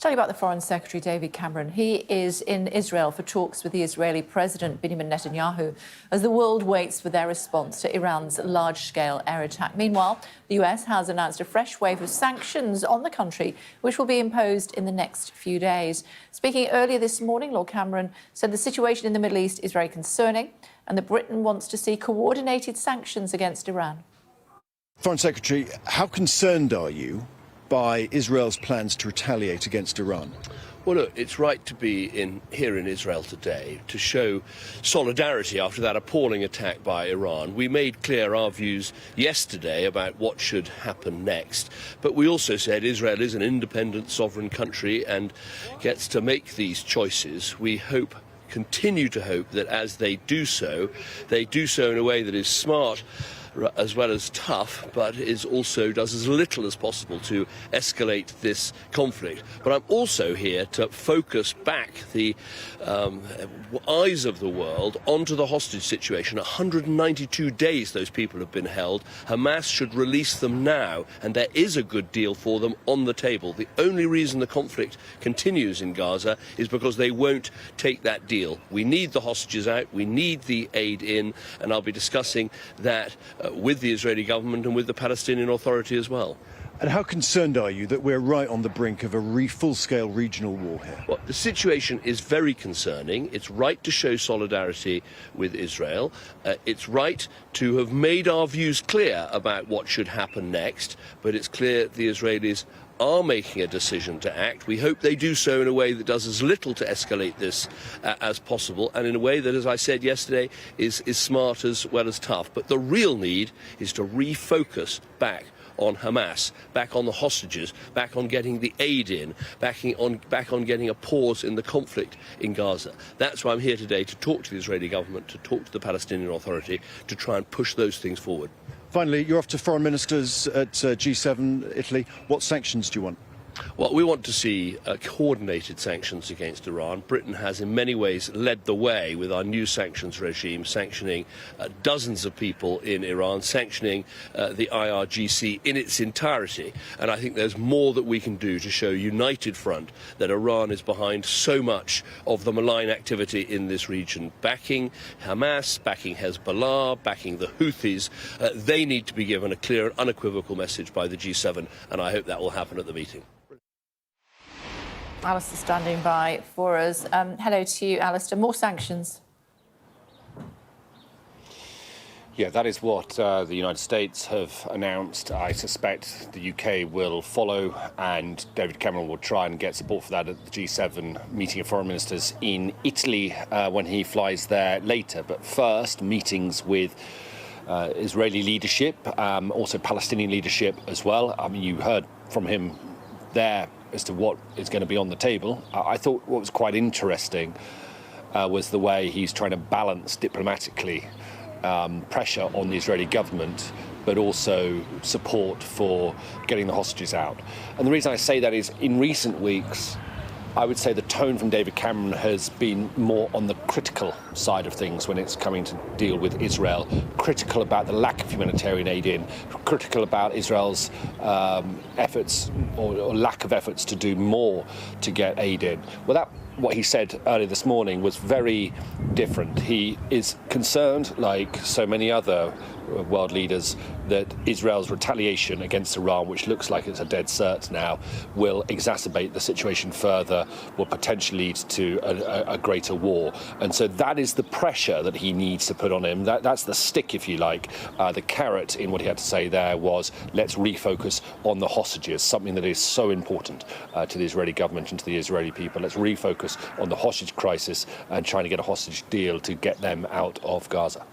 Let's tell you about the Foreign Secretary, David Cameron. He is in Israel for talks with the Israeli President, Benjamin Netanyahu, as the world waits for their response to Iran's large-scale air attack. Meanwhile, the US has announced a fresh wave of sanctions on the country, which will be imposed in the next few days. Speaking earlier this morning, Lord Cameron said the situation in the Middle East is very concerning and that Britain wants to see coordinated sanctions against Iran. Foreign Secretary, how concerned are you by Israel's plans to retaliate against Iran? Well, look, it's right to be here in Israel today to show solidarity after that appalling attack by Iran. We made clear our views yesterday about what should happen next, but we also said Israel is an independent, sovereign country and gets to make these choices. We continue to hope that as they do so in a way that is smart as well as tough, but also does as little as possible to escalate this conflict. But I'm also here to focus back the eyes of the world onto the hostage situation. 192 days those people have been held. Hamas should release them now, and there is a good deal for them on the table. The only reason the conflict continues in Gaza is because they won't take that deal. We need the hostages out, we need the aid in, and I'll be discussing that with the Israeli government and with the Palestinian Authority as well. And how concerned are you that we're right on the brink of a full-scale regional war here? Well, the situation is very concerning. It's right to show solidarity with Israel. It's right to have made our views clear about what should happen next, but it's clear the Israelis are making a decision to act. We hope they do so in a way that does as little to escalate this as possible, and in a way that, as I said yesterday, is smart as well as tough. But the real need is to refocus back on Hamas, back on the hostages, back on getting the aid in, back on getting a pause in the conflict in Gaza. That's why I'm here today, to talk to the Israeli government, to talk to the Palestinian Authority, to try and push those things forward. Finally, you're off to foreign ministers at G7, Italy. What sanctions do you want? Well, we want to see coordinated sanctions against Iran. Britain has in many ways led the way with our new sanctions regime, sanctioning dozens of people in Iran, sanctioning the IRGC in its entirety. And I think there's more that we can do to show united front that Iran is behind so much of the malign activity in this region, backing Hamas, backing Hezbollah, backing the Houthis. They need to be given a clear and unequivocal message by the G7, and I hope that will happen at the meeting. Alistair standing by for us. Hello to you, Alistair. More sanctions. Yeah, that is what the United States have announced. I suspect the UK will follow, and David Cameron will try and get support for that at the G7 meeting of foreign ministers in Italy when he flies there later. But first, meetings with Israeli leadership, also Palestinian leadership as well. I mean, you heard from him there as to what is going to be on the table. I thought what was quite interesting was the way he's trying to balance diplomatically pressure on the Israeli government, but also support for getting the hostages out. And the reason I say that is, in recent weeks, I would say the tone from David Cameron has been more on the critical side of things when it's coming to deal with Israel, critical about the lack of humanitarian aid in, critical about Israel's efforts or lack of efforts to do more to get aid in. Well, what he said earlier this morning was very different. He is concerned, like so many other world leaders, that Israel's retaliation against Iran, which looks like it's a dead cert now, will exacerbate the situation further, will potentially lead to a greater war. And so that is the pressure that he needs to put on him. That's the stick, if you like. The carrot in what he had to say there was, let's refocus on the hostages, something that is so important to the Israeli government and to the Israeli people. Let's refocus on the hostage crisis and trying to get a hostage deal to get them out of Gaza.